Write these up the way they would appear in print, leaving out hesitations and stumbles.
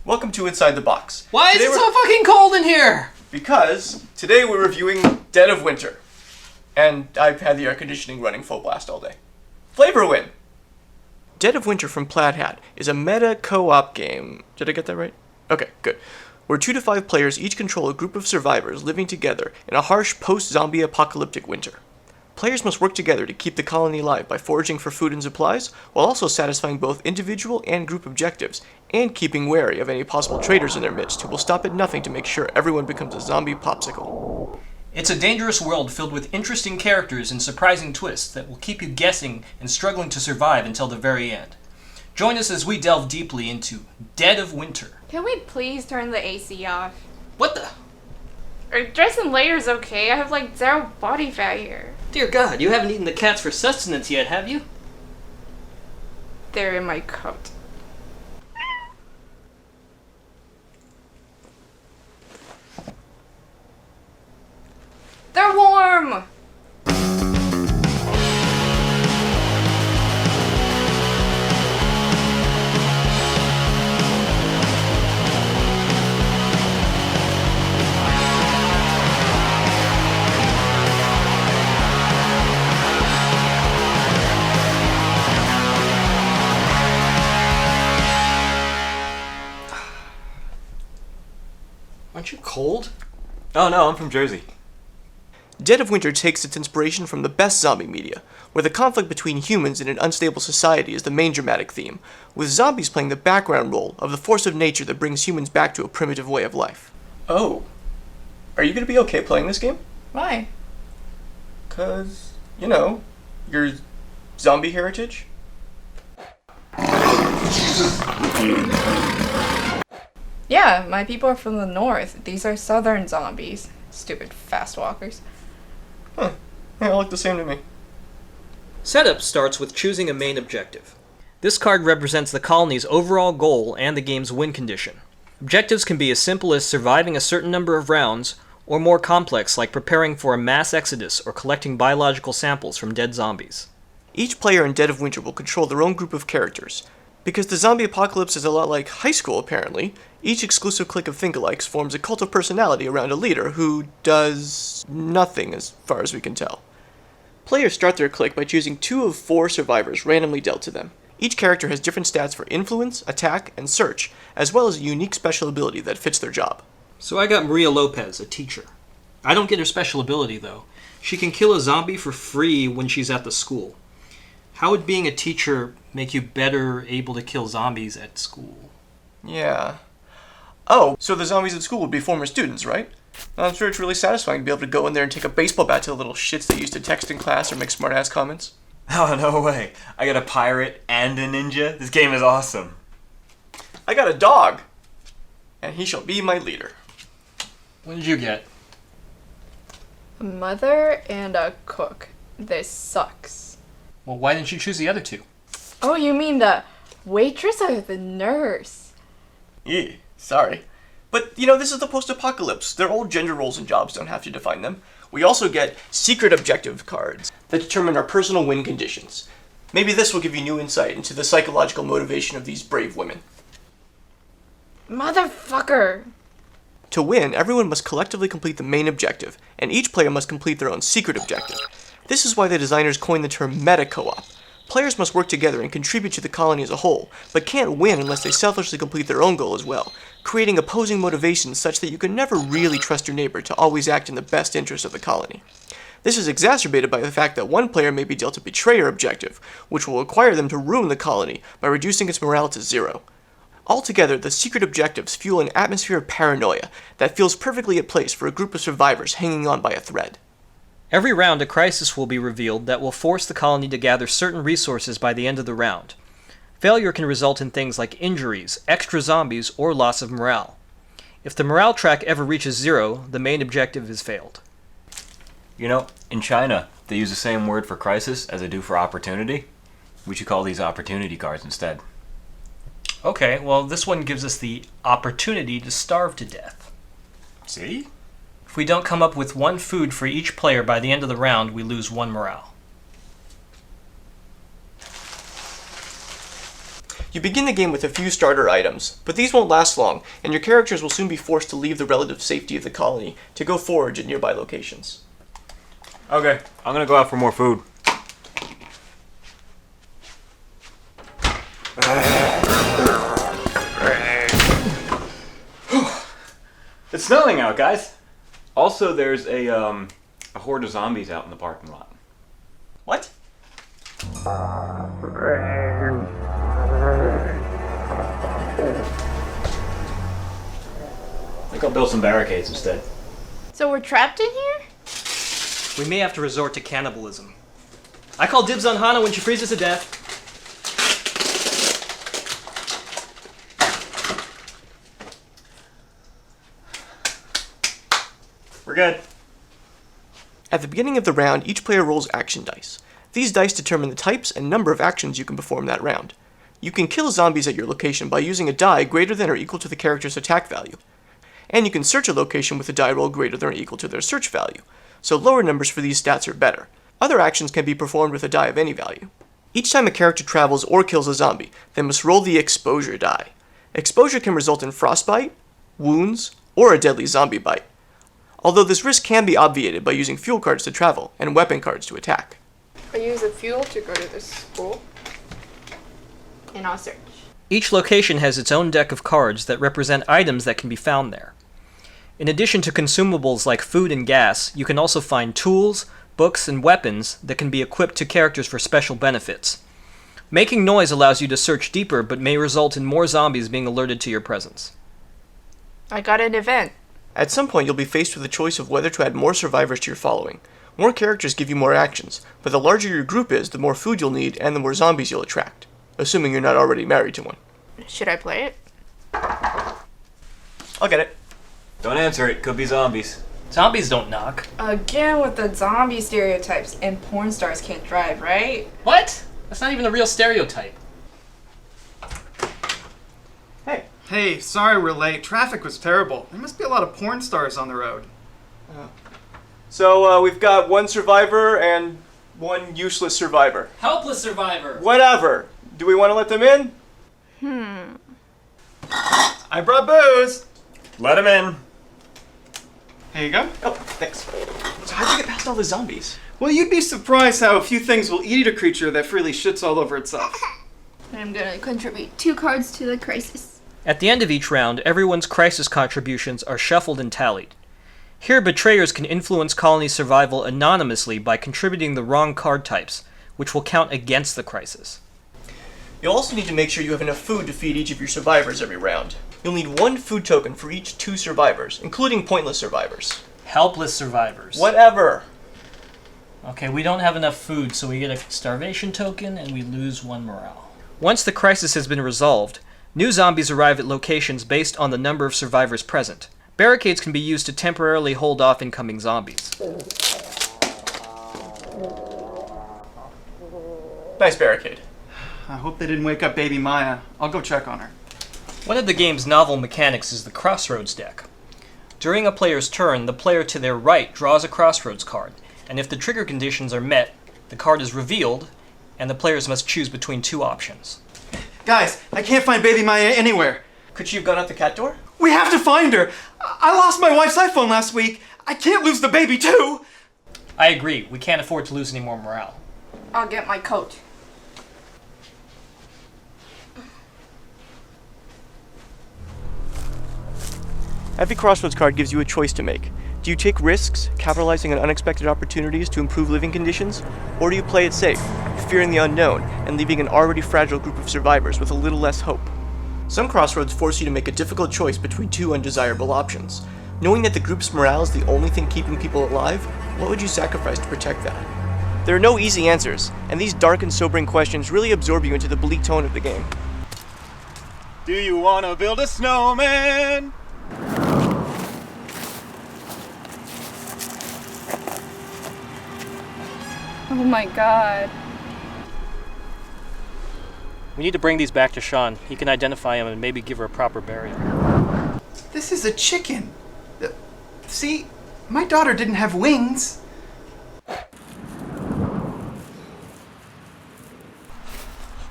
Welcome to Inside the Box. Why is it so fucking cold in here? Because today we're reviewing Dead of Winter. And I've had the air conditioning running full blast all day. Flavor win! Dead of Winter from Plaid Hat is a meta co-op game. Did I get that right? Okay, good. Where 2 to 5 players each control a group of survivors living together in a harsh post-zombie apocalyptic winter. Players must work together to keep the colony alive by foraging for food and supplies, while also satisfying both individual and group objectives, and keeping wary of any possible traitors in their midst who will stop at nothing to make sure everyone becomes a zombie popsicle. It's a dangerous world filled with interesting characters and surprising twists that will keep you guessing and struggling to survive until the very end. Join us as we delve deeply into Dead of Winter. Can we please turn the AC off? What the? Are dress in layers okay? I have like 0 body fat here. Dear God, you haven't eaten the cats for sustenance yet, have you? They're in my coat. They're warm! Aren't you cold? Oh no, I'm from Jersey. Dead of Winter takes its inspiration from the best zombie media, where the conflict between humans in an unstable society is the main dramatic theme, with zombies playing the background role of the force of nature that brings humans back to a primitive way of life. Oh. Are you going to be okay playing this game? Why? 'Cause, you know, your zombie heritage? Yeah, my people are from the north. These are southern zombies. Stupid fast walkers. Huh. They all look the same to me. Setup starts with choosing a main objective. This card represents the colony's overall goal and the game's win condition. Objectives can be as simple as surviving a certain number of rounds, or more complex like preparing for a mass exodus or collecting biological samples from dead zombies. Each player in Dead of Winter will control their own group of characters. Because the zombie apocalypse is a lot like high school, apparently, each exclusive clique of think-alikes forms a cult of personality around a leader who does nothing as far as we can tell. Players start their clique by choosing 2 of 4 survivors randomly dealt to them. Each character has different stats for influence, attack, and search, as well as a unique special ability that fits their job. So I got Maria Lopez, a teacher. I don't get her special ability, though. She can kill a zombie for free when she's at the school. How would being a teacher make you better able to kill zombies at school? Yeah. Oh, so the zombies at school would be former students, right? I'm sure it's really satisfying to be able to go in there and take a baseball bat to the little shits that used to text in class or make smart-ass comments. Oh, no way. I got a pirate and a ninja. This game is awesome. I got a dog, and he shall be my leader. What did you get? A mother and a cook. This sucks. Well, why didn't you choose the other 2? Oh, you mean the waitress or the nurse? Yeah, sorry. But, you know, this is the post-apocalypse. Their old gender roles and jobs don't have to define them. We also get secret objective cards that determine our personal win conditions. Maybe this will give you new insight into the psychological motivation of these brave women. Motherfucker! To win, everyone must collectively complete the main objective, and each player must complete their own secret objective. This is why the designers coined the term meta co-op. Players must work together and contribute to the colony as a whole, but can't win unless they selfishly complete their own goal as well, creating opposing motivations such that you can never really trust your neighbor to always act in the best interest of the colony. This is exacerbated by the fact that one player may be dealt a betrayer objective, which will require them to ruin the colony by reducing its morale to 0. Altogether, the secret objectives fuel an atmosphere of paranoia that feels perfectly at place for a group of survivors hanging on by a thread. Every round, a crisis will be revealed that will force the colony to gather certain resources by the end of the round. Failure can result in things like injuries, extra zombies, or loss of morale. If the morale track ever reaches 0, the main objective is failed. You know, in China, they use the same word for crisis as they do for opportunity. We should call these opportunity cards instead. Okay, well, this one gives us the opportunity to starve to death. See? If we don't come up with 1 food for each player by the end of the round, we lose 1 morale. You begin the game with a few starter items, but these won't last long, and your characters will soon be forced to leave the relative safety of the colony to go forage at nearby locations. Okay, I'm gonna go out for more food. It's snowing out, guys. Also, there's a horde of zombies out in the parking lot. What? I think I'll build some barricades instead. So we're trapped in here? We may have to resort to cannibalism. I call dibs on Hana when she freezes to death. We're good. At the beginning of the round, each player rolls action dice. These dice determine the types and number of actions you can perform that round. You can kill zombies at your location by using a die greater than or equal to the character's attack value. And you can search a location with a die roll greater than or equal to their search value, so lower numbers for these stats are better. Other actions can be performed with a die of any value. Each time a character travels or kills a zombie, they must roll the exposure die. Exposure can result in frostbite, wounds, or a deadly zombie bite, although this risk can be obviated by using fuel cards to travel and weapon cards to attack. I use the fuel to go to this school. And I'll search. Each location has its own deck of cards that represent items that can be found there. In addition to consumables like food and gas, you can also find tools, books, and weapons that can be equipped to characters for special benefits. Making noise allows you to search deeper, but may result in more zombies being alerted to your presence. I got an event. At some point, you'll be faced with the choice of whether to add more survivors to your following. More characters give you more actions, but the larger your group is, the more food you'll need and the more zombies you'll attract, assuming you're not already married to one. Should I play it? I'll get it. Don't answer it. Could be zombies. Zombies don't knock. Again with the zombie stereotypes, and porn stars can't drive, right? What? That's not even a real stereotype. Hey. Hey, sorry we're late. Traffic was terrible. There must be a lot of porn stars on the road. So, we've got one survivor and one useless survivor. Helpless survivor! Whatever. Do we want to let them in? I brought booze! Let him in. Here you go. Oh, thanks. So how'd you get past all the zombies? Well, you'd be surprised how a few things will eat a creature that freely shits all over itself. I'm gonna contribute 2 cards to the crisis. At the end of each round, everyone's crisis contributions are shuffled and tallied. Here, betrayers can influence colony survival anonymously by contributing the wrong card types, which will count against the crisis. You'll also need to make sure you have enough food to feed each of your survivors every round. You'll need 1 food token for each 2 survivors, including pointless survivors. Helpless survivors. Whatever. Okay, we don't have enough food, so we get a starvation token and we lose 1 morale. Once the crisis has been resolved, new zombies arrive at locations based on the number of survivors present. Barricades can be used to temporarily hold off incoming zombies. Nice barricade. I hope they didn't wake up baby Maya. I'll go check on her. One of the game's novel mechanics is the Crossroads deck. During a player's turn, the player to their right draws a Crossroads card, and if the trigger conditions are met, the card is revealed, and the players must choose between 2 options. Guys, I can't find baby Maya anywhere. Could she have gone out the cat door? We have to find her. I lost my wife's iPhone last week. I can't lose the baby too. I agree, we can't afford to lose any more morale. I'll get my coat. Every Crossroads card gives you a choice to make. Do you take risks, capitalizing on unexpected opportunities to improve living conditions? Or do you play it safe, fearing the unknown, and leaving an already fragile group of survivors with a little less hope? Some Crossroads force you to make a difficult choice between 2 undesirable options. Knowing that the group's morale is the only thing keeping people alive, what would you sacrifice to protect that? There are no easy answers, and these dark and sobering questions really absorb you into the bleak tone of the game. Do you want to build a snowman? Oh my god. We need to bring these back to Sean. He can identify them and maybe give her a proper burial. This is a chicken. See, my daughter didn't have wings.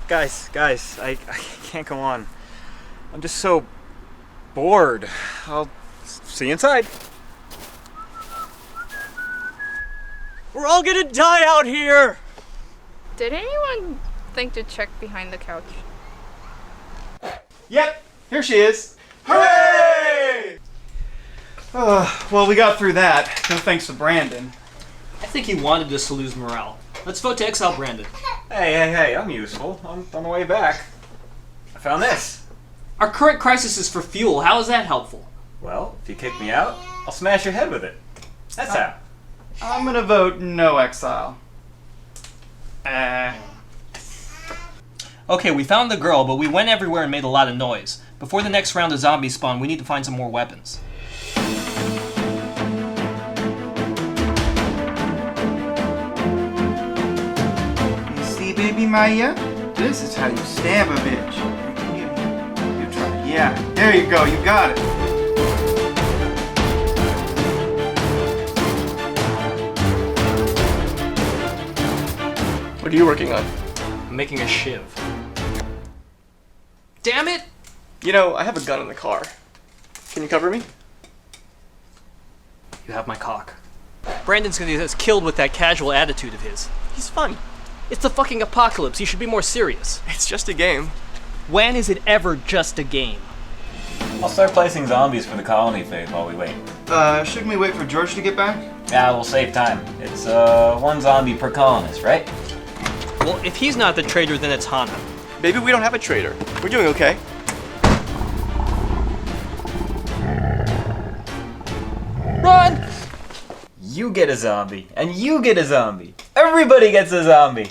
Guys, I can't go on. I'm just so bored. I'll see you inside. We're all gonna die out here! Did anyone think to check behind the couch? Yep, here she is. Hooray! Well, we got through that. No thanks to Brandon. I think he wanted us to lose morale. Let's vote to exile Brandon. Hey, I'm useful. I'm on the way back. I found this. Our current crisis is for fuel. How is that helpful? Well, if you kick me out, I'll smash your head with it. That's how. I'm gonna vote no exile. Okay, we found the girl, but we went everywhere and made a lot of noise. Before the next round of zombies spawn, we need to find some more weapons. You see, baby Maya? This is how you stab a bitch. You try. Yeah, there you go. You got it. What are you working on? I'm making a shiv. Damn it! You know, I have a gun in the car. Can you cover me? You have my cock. Brandon's gonna get us killed with that casual attitude of his. He's fun. It's the fucking apocalypse. You should be more serious. It's just a game. When is it ever just a game? I'll start placing zombies for the colony phase while we wait. Shouldn't we wait for George to get back? Yeah, we'll save time. It's one zombie per colonist, right? Well, if he's not the traitor, then it's Hana. Maybe we don't have a traitor. We're doing okay. Run! You get a zombie, and you get a zombie. Everybody gets a zombie.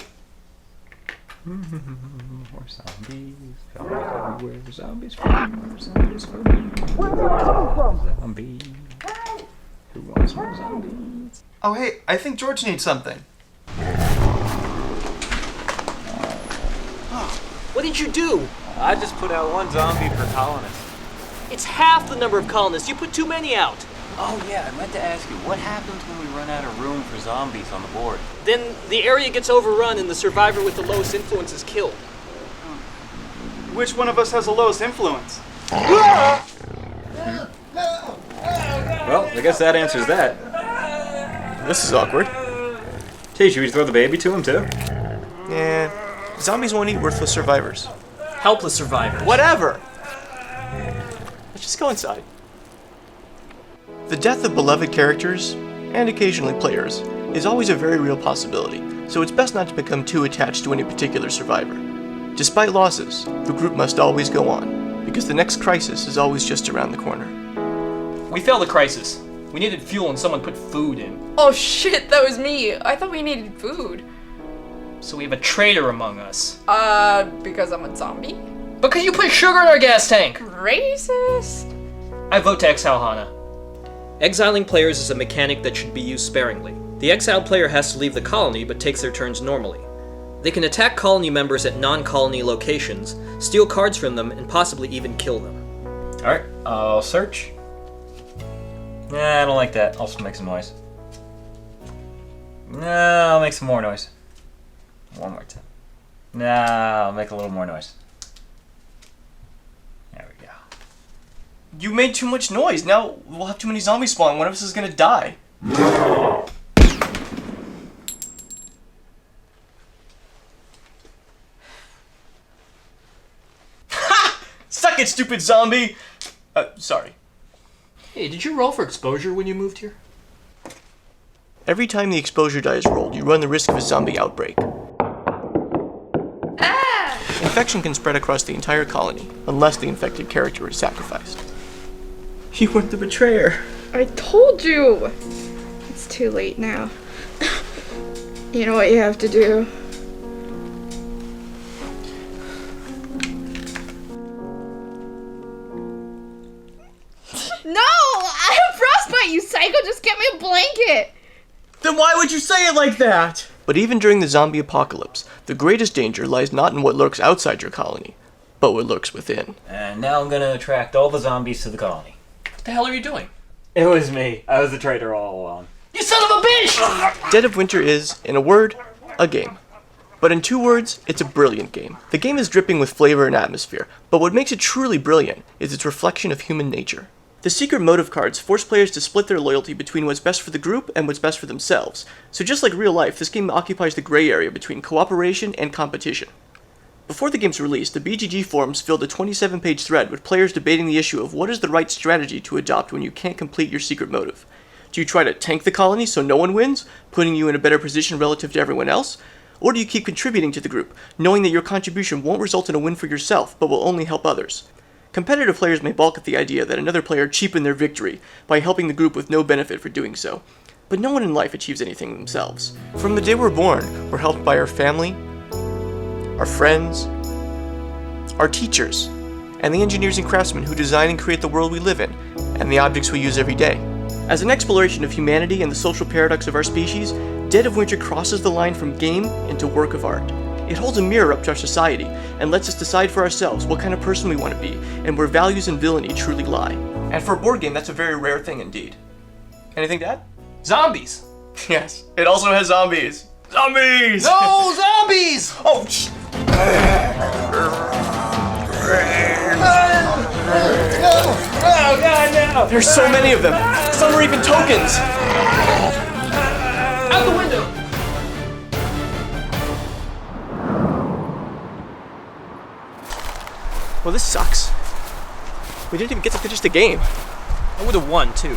More zombies. Everywhere. Zombies for me. Zombies for me. Where are they coming from? Zombie. Who wants more zombies? Oh, hey, I think George needs something. What did you do? I just put out one zombie per colonist. It's half the number of colonists. You put too many out. Oh yeah, I meant to ask you, what happens when we run out of room for zombies on the board? Then the area gets overrun and the survivor with the lowest influence is killed. Which one of us has the lowest influence? Well, I guess that answers that. This is awkward. Hey, should we throw the baby to him too? Yeah. Zombies won't eat worthless survivors. Helpless survivors. Whatever! Let's just go inside. The death of beloved characters, and occasionally players, is always a very real possibility, so it's best not to become too attached to any particular survivor. Despite losses, the group must always go on, because the next crisis is always just around the corner. We failed the crisis. We needed fuel and someone put food in. Oh shit, that was me. I thought we needed food. So we have a traitor among us. Because I'm a zombie? Because you put sugar in our gas tank! Racist! I vote to exile Hana. Exiling players is a mechanic that should be used sparingly. The exiled player has to leave the colony but takes their turns normally. They can attack colony members at non-colony locations, steal cards from them, and possibly even kill them. Alright, I'll search. Nah, I don't like that. I'll just make some noise. Nah, I'll make some more noise. One more time. Nah, I'll make a little more noise. There we go. You made too much noise. Now we'll have too many zombies spawn. One of us is gonna die. Ha! Suck it, stupid zombie! Sorry. Hey, did you roll for exposure when you moved here? Every time the exposure die is rolled, you run the risk of a zombie outbreak. Infection can spread across the entire colony, unless the infected character is sacrificed. You weren't the betrayer. I told you! It's too late now. You know what you have to do. No! I have frostbite, you psycho! Just get me a blanket! Then why would you say it like that? But even during the zombie apocalypse, the greatest danger lies not in what lurks outside your colony, but what lurks within. And now I'm gonna attract all the zombies to the colony. What the hell are you doing? It was me. I was the traitor all along. You son of a bitch! Dead of Winter is, in a word, a game. But in 2 words, it's a brilliant game. The game is dripping with flavor and atmosphere, but what makes it truly brilliant is its reflection of human nature. The secret motive cards force players to split their loyalty between what's best for the group and what's best for themselves, so just like real life, this game occupies the gray area between cooperation and competition. Before the game's release, the BGG forums filled a 27-page thread with players debating the issue of what is the right strategy to adopt when you can't complete your secret motive. Do you try to tank the colony so no one wins, putting you in a better position relative to everyone else? Or do you keep contributing to the group, knowing that your contribution won't result in a win for yourself, but will only help others? Competitive players may balk at the idea that another player cheapened their victory by helping the group with no benefit for doing so. But no one in life achieves anything themselves. From the day we're born, we're helped by our family, our friends, our teachers, and the engineers and craftsmen who design and create the world we live in, and the objects we use every day. As an exploration of humanity and the social paradox of our species, Dead of Winter crosses the line from game into work of art. It holds a mirror up to our society, and lets us decide for ourselves what kind of person we want to be, and where values and villainy truly lie. And for a board game, that's a very rare thing indeed. Anything to add? Zombies! Yes, it also has zombies. Zombies! No, zombies! Oh, Oh, God, no! there's so many of them. Some are even tokens. Out the window! Well, this sucks. We didn't even get to finish the game. I would have won, too.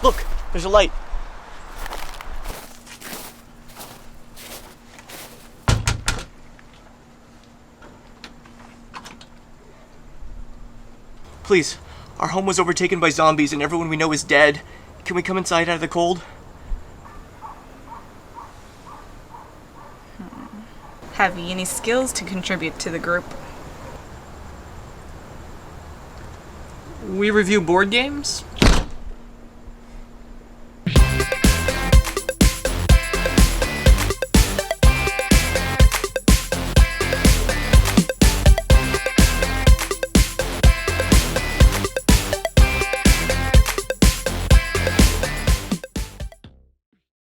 Look, there's a light. Please, our home was overtaken by zombies and everyone we know is dead. Can we come inside out of the cold? Have you any skills to contribute to the group? We review board games?